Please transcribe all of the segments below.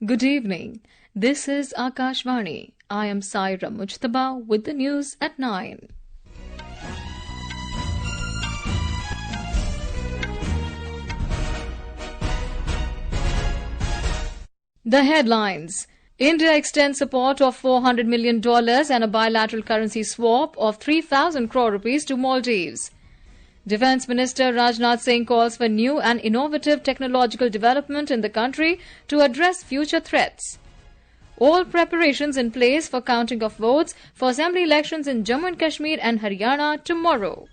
Good evening. This is Akashvani. I am Saira Mujtaba with the news at 9. The headlines. India extends support of $400 million and a bilateral currency swap of 3,000 crore rupees to Maldives. Defence Minister Rajnath Singh calls for new and innovative technological development in the country to address future threats. All preparations in place for counting of votes for assembly elections in Jammu and Kashmir and Haryana tomorrow.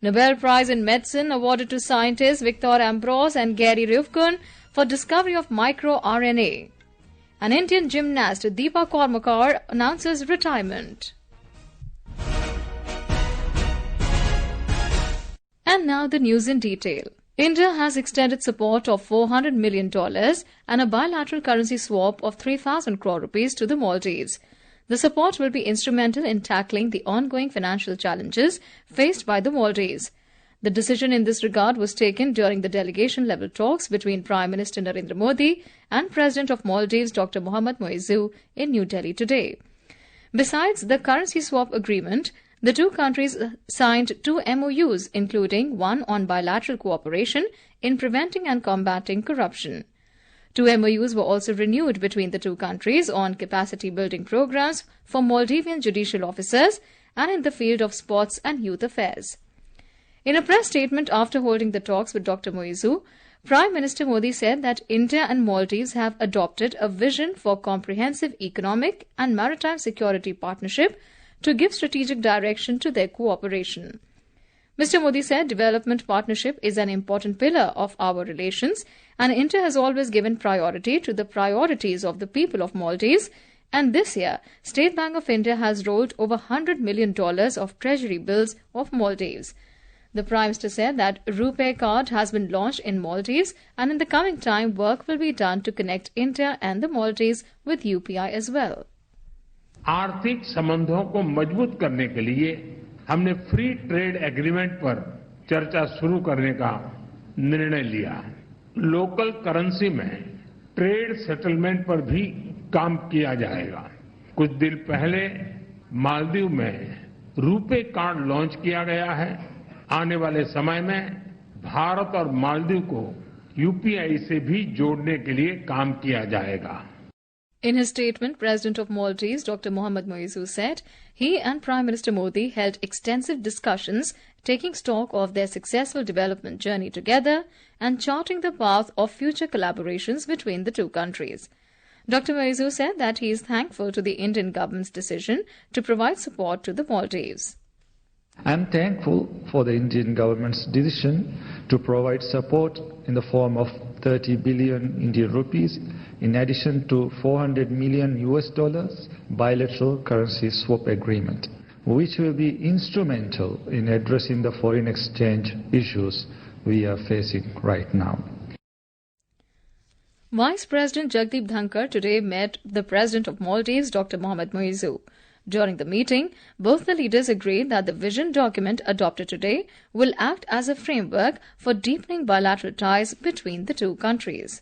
Nobel Prize in Medicine awarded to scientists Victor Ambros and Ruvkun for discovery of microRNA. An Indian gymnast, Dipa Karmakar, announces retirement. And now the news in detail. India has extended support of $400 million and a bilateral currency swap of 3,000 crore rupees to the Maldives. The support will be instrumental in tackling the ongoing financial challenges faced by the Maldives. The decision in this regard was taken during the delegation-level talks between Prime Minister Narendra Modi and President of Maldives Dr. Mohamed Moizu in New Delhi today. Besides the currency swap agreement, the two countries signed two MOUs, including one on bilateral cooperation in preventing and combating corruption. Two MOUs were also renewed between the two countries on capacity-building programs for Maldivian judicial officers and in the field of sports and youth affairs. In a press statement after holding the talks with Dr. Moizu, Prime Minister Modi said that India and Maldives have adopted a vision for comprehensive economic and maritime security partnership to give strategic direction to their cooperation. Mr. Modi said development partnership is an important pillar of our relations and India has always given priority to the priorities of the people of Maldives, and this year, State Bank of India has rolled over $100 million of treasury bills of Maldives. The Prime Minister said that RuPay card has been launched in Maldives and in the coming time work will be done to connect India and the Maldives with UPI as well. आर्थिक संबंधों को मजबूत करने के लिए हमने free trade agreement पर चर्चा शुरू करने का निर्णय लिया। लोकल करेंसी में ट्रेड सेटलमेंट पर भी काम किया जाएगा। कुछ दिन पहले मालदीव में रूपे कार्ड लॉन्च किया गया है। आने वाले समय में भारत और मालदीव को यूपीआई से भी जोड़ने के लिए काम किया जाएगा। In his statement, President of Maldives, Dr. Mohamed Moizu, said he and Prime Minister Modi held extensive discussions taking stock of their successful development journey together and charting the path of future collaborations between the two countries. Dr. Moizu said that he is thankful to the Indian government's decision to provide support to the Maldives. I am thankful for the Indian government's decision to provide support in the form of 30 billion Indian rupees in addition to $400 million bilateral currency swap agreement, which will be instrumental in addressing the foreign exchange issues we are facing right now. Vice President Jagdeep Dhankar today met the President of Maldives, Dr. Mohamed Moizu. During the meeting, both the leaders agreed that the vision document adopted today will act as a framework for deepening bilateral ties between the two countries.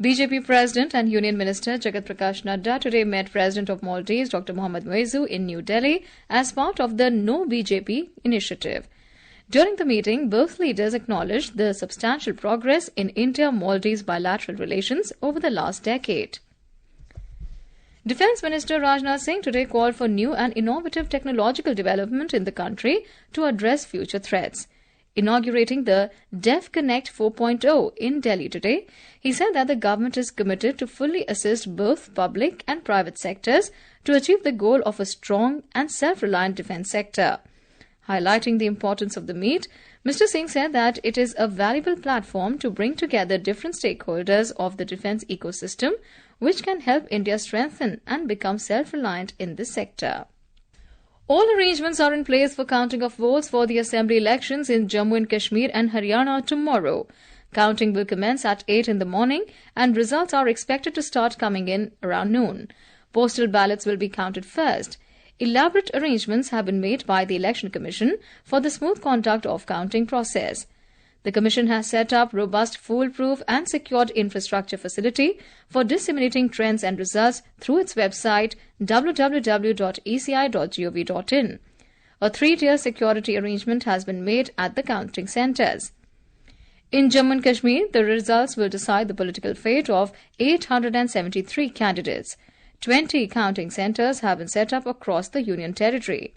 BJP President and Union Minister Jagat Prakash Nadda today met President of Maldives Dr. Mohamed Moizu in New Delhi as part of the No BJP initiative. During the meeting, both leaders acknowledged the substantial progress in India-Maldives bilateral relations over the last decade. Defence Minister Rajnath Singh today called for new and innovative technological development in the country to address future threats. Inaugurating the Deaf Connect 4.0 in Delhi today, he said that the government is committed to fully assist both public and private sectors to achieve the goal of a strong and self-reliant defence sector. Highlighting the importance of the meet, Mr. Singh said that it is a valuable platform to bring together different stakeholders of the defence ecosystem, which can help India strengthen and become self-reliant in this sector. All arrangements are in place for counting of votes for the assembly elections in Jammu and Kashmir and Haryana tomorrow. Counting will commence at 8 in the morning and results are expected to start coming in around noon. Postal ballots will be counted first. Elaborate arrangements have been made by the Election Commission for the smooth conduct of counting process. The Commission has set up robust, foolproof and secured infrastructure facility for disseminating trends and results through its website www.eci.gov.in. A 3-tier security arrangement has been made at the counting centres. In Jammu and Kashmir, the results will decide the political fate of 873 candidates. 20 counting centres have been set up across the Union Territory.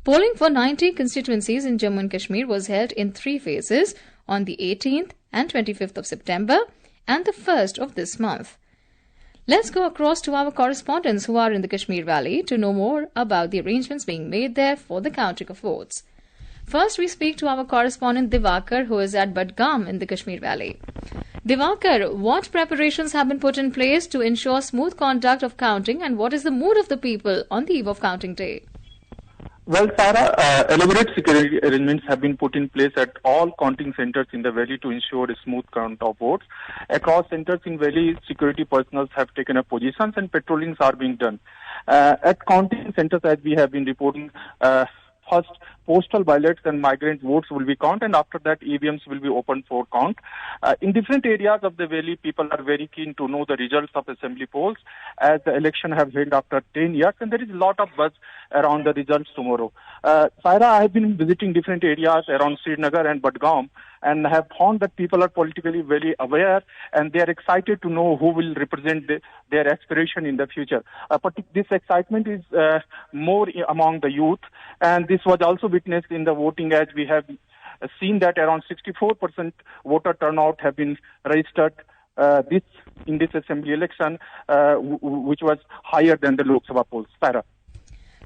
Polling for 90 constituencies in Jammu and Kashmir was held in 3 phases on the 18th and 25th of September and the 1st of this month. Let's go across to our correspondents who are in the Kashmir Valley to know more about the arrangements being made there for the counting of votes. First, we speak to our correspondent Divakar, who is at Budgam in the Kashmir Valley. Divakar, what preparations have been put in place to ensure smooth conduct of counting, and what is the mood of the people on the eve of counting day? Well, Sarah, elaborate security arrangements have been put in place at all counting centers in the valley to ensure a smooth count of votes. Across centers in valley, security personnel have taken up positions and patrollings are being done. At counting centers, as we have been reporting, first, postal ballots and migrant votes will be counted, and after that, EVMs will be opened for count. In different areas of the valley, people are very keen to know the results of assembly polls, as the election have held after 10 years, and there is a lot of buzz around the results tomorrow. Saira, I have been visiting different areas around Srinagar and Budgam, and have found that people are politically very aware, and they are excited to know who will represent their aspiration in the future. But this excitement is more among the youth, and this was also witnessed in the voting, as we have seen that around 64% voter turnout have been registered in this assembly election, which was higher than the Lok Sabha polls. Sarah.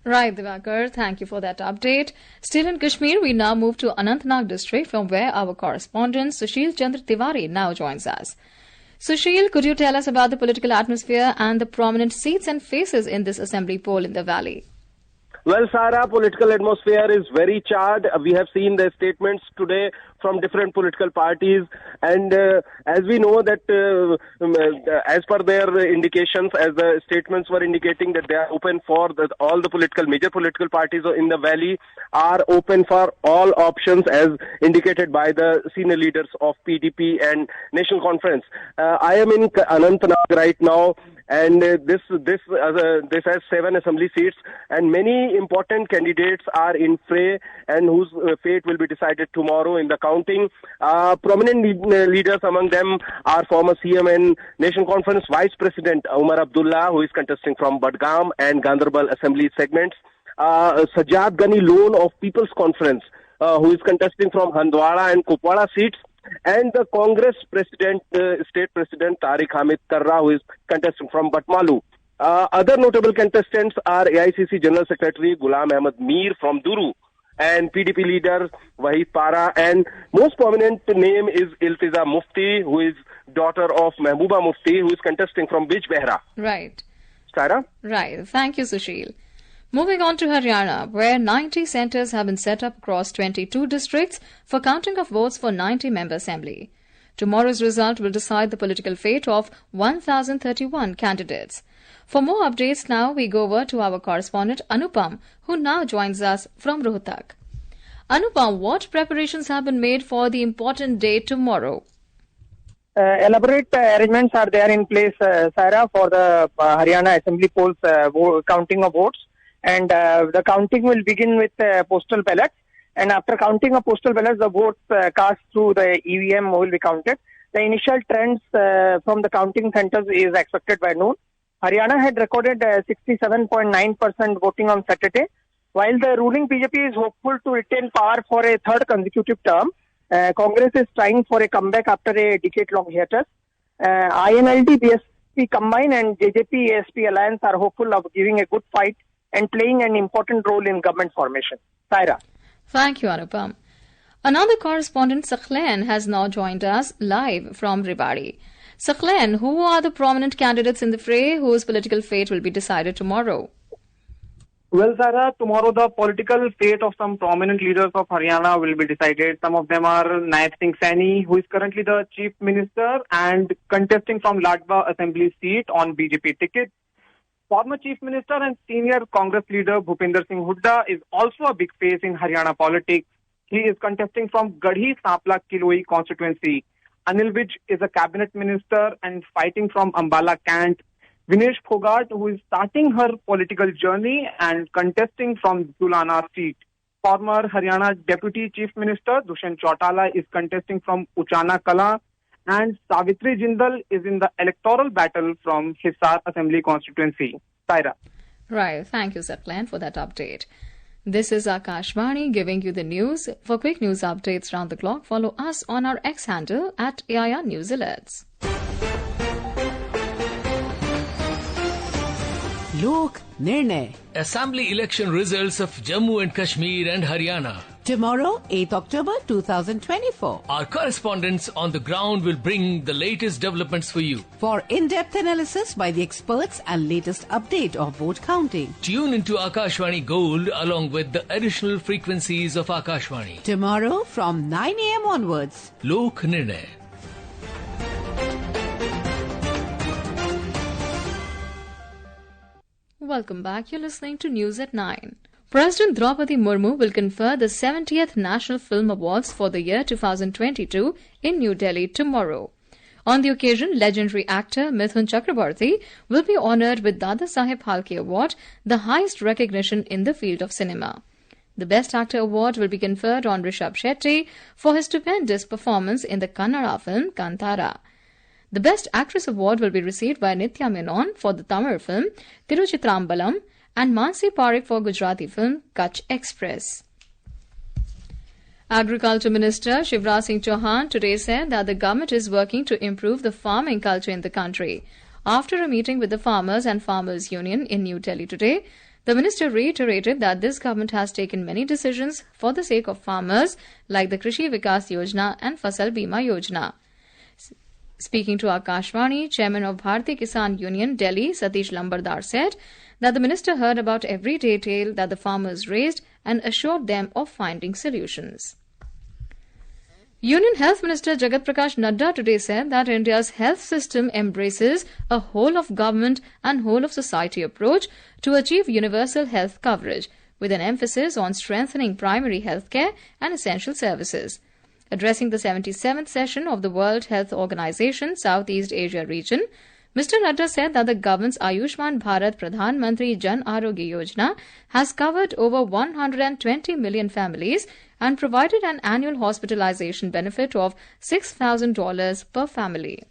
Right, Divakar, thank you for that update. Still in Kashmir, we now move to Anantnag district, from where our correspondent Sushil Chandra Tiwari now joins us. Sushil, could you tell us about the political atmosphere and the prominent seats and faces in this assembly poll in the valley? Well, Sarah, political atmosphere is very charged. We have seen the statements today from different political parties, and as we know that as per their indications, as the statements were indicating, that they are open for all the major political parties in the valley are open for all options, as indicated by the senior leaders of PDP and National Conference. I am in Anantnag right now, and this has 7 assembly seats, and many important candidates are in fray, and whose fate will be decided tomorrow in the counting. Prominent leaders among them are former CM and National Conference Vice President Umar Abdullah, who is contesting from Budgam and Ganderbal assembly segments. Sajjad Ghani Lone of People's Conference, who is contesting from Handwara and Kupwara seats. And the Congress President, State President Tariq Hamid Karra, who is contesting from Batmalu. Other notable contestants are AICC General Secretary Ghulam Ahmad Mir from Duru, and PDP leader Wahid Para, and most prominent name is Iltiza Mufti, who is daughter of Mehbooba Mufti, who is contesting from Bij Behra. Right. Sarah? Right. Thank you, Sushil. Moving on to Haryana, where 90 centres have been set up across 22 districts for counting of votes for 90-member assembly. Tomorrow's result will decide the political fate of 1,031 candidates. For more updates now, we go over to our correspondent Anupam, who now joins us from Rohtak. Anupam, what preparations have been made for the important day tomorrow? Elaborate arrangements are there in place, Sarah, for the Haryana Assembly polls counting of votes. And the counting will begin with postal ballots. And after counting of postal ballots, the votes cast through the EVM will be counted. The initial trends from the counting centers is expected by noon. Haryana had recorded 67.9% voting on Saturday, while the ruling BJP is hopeful to retain power for a third consecutive term. Congress is trying for a comeback after a decade-long hiatus. INLD, BSP combined and JJP-ASP alliance are hopeful of giving a good fight and playing an important role in government formation. Saira. Thank you, Anupam. Another correspondent, Sakhlen, has now joined us live from Ribari. Sakhlen, who are the prominent candidates in the fray whose political fate will be decided tomorrow? Well, Sarah, tomorrow the political fate of some prominent leaders of Haryana will be decided. Some of them are Naib Singh Saini, who is currently the Chief Minister and contesting from Ladwa Assembly seat on BJP ticket. Former Chief Minister and senior Congress leader Bhupinder Singh Hooda is also a big face in Haryana politics. He is contesting from Gadhi Sapla Kiloi constituency. Anil Vij is a cabinet minister and fighting from Ambala Cant. Vinesh Phogat, who is starting her political journey and contesting from Dulana seat. Former Haryana Deputy Chief Minister Dushyant Chautala is contesting from Uchana Kala, and Savitri Jindal is in the electoral battle from Hisar Assembly constituency. Saira. Right. Thank you, Satlan, for that update. This is Akashvani giving you the news. For quick news updates round the clock, follow us on our X handle at AIR News Alerts. Lok Nirnay. Assembly election results of Jammu and Kashmir and Haryana. Tomorrow, 8th October 2024. Our correspondents on the ground will bring the latest developments for you. For in-depth analysis by the experts and latest update of vote counting. Tune into Akashvani Gold along with the additional frequencies of Akashvani. Tomorrow from 9 a.m. onwards. Lok Nirnay. Welcome back. You're listening to News at 9. President Draupadi Murmu will confer the 70th National Film Awards for the year 2022 in New Delhi tomorrow. On the occasion, legendary actor Mithun Chakrabarti will be honoured with Dada Saheb Phalke Award, the highest recognition in the field of cinema. The Best Actor Award will be conferred on Rishabh Shetty for his stupendous performance in the Kannada film Kantara. The Best Actress Award will be received by Nitya Menon for the Tamil film Tiruchitrambalam and Mansi Parikh for Gujarati film Kutch Express. Agriculture Minister Shivraj Singh Chauhan today said that the government is working to improve the farming culture in the country. After a meeting with the Farmers and Farmers Union in New Delhi today, the minister reiterated that this government has taken many decisions for the sake of farmers like the Krishi Vikas Yojana and Fasal Bima Yojana. Speaking to Akashvani, Chairman of Bharati Kisan Union, Delhi, Satish Lambardar said that the minister heard about every detail that the farmers raised and assured them of finding solutions. Union Health Minister Jagat Prakash Nadda today said that India's health system embraces a whole-of-government and whole-of-society approach to achieve universal health coverage, with an emphasis on strengthening primary health care and essential services. Addressing the 77th session of the World Health Organization Southeast Asia region, Mr. Nadda said that the government's Ayushman Bharat Pradhan Mantri Jan Arogya Yojana has covered over 120 million families and provided an annual hospitalization benefit of $6,000 per family.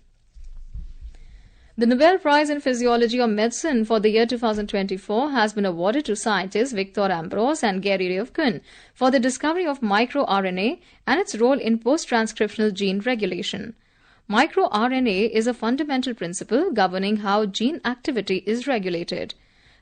The Nobel Prize in Physiology or Medicine for the year 2024 has been awarded to scientists Victor Ambros and Gary Ruvkun for the discovery of microRNA and its role in post-transcriptional gene regulation. MicroRNA is a fundamental principle governing how gene activity is regulated.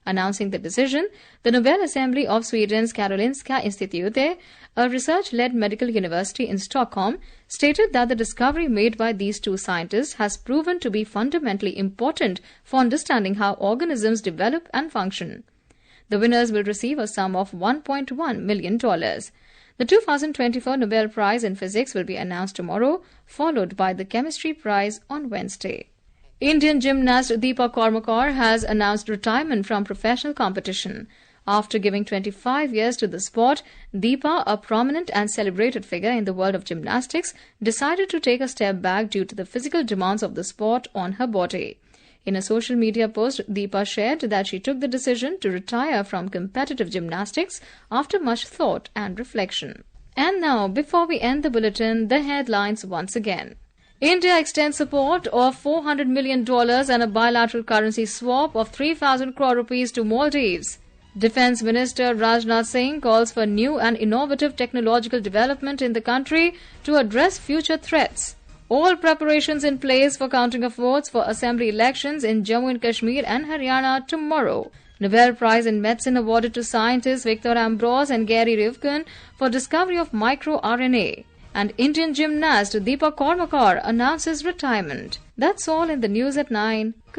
Announcing the decision, the Nobel Assembly of Sweden's Karolinska Institute, a research-led medical university in Stockholm, stated that the discovery made by these two scientists has proven to be fundamentally important for understanding how organisms develop and function. The winners will receive a sum of $1.1 million. The 2024 Nobel Prize in Physics will be announced tomorrow, followed by the Chemistry Prize on Wednesday. Indian gymnast Dipa Karmakar has announced retirement from professional competition. After giving 25 years to the sport, Deepa, a prominent and celebrated figure in the world of gymnastics, decided to take a step back due to the physical demands of the sport on her body. In a social media post, Deepa shared that she took the decision to retire from competitive gymnastics after much thought and reflection. And now, before we end the bulletin, the headlines once again. India extends support of $400 million and a bilateral currency swap of 3,000 crore rupees to Maldives. Defence Minister Rajnath Singh calls for new and innovative technological development in the country to address future threats. All preparations in place for counting of votes for assembly elections in Jammu and Kashmir and Haryana tomorrow. Nobel Prize in Medicine awarded to scientists Victor Ambros and Gary Ruvkun for discovery of microRNA. And Indian gymnast Dipa Karmakar announces retirement. That's all in the news at 9. Good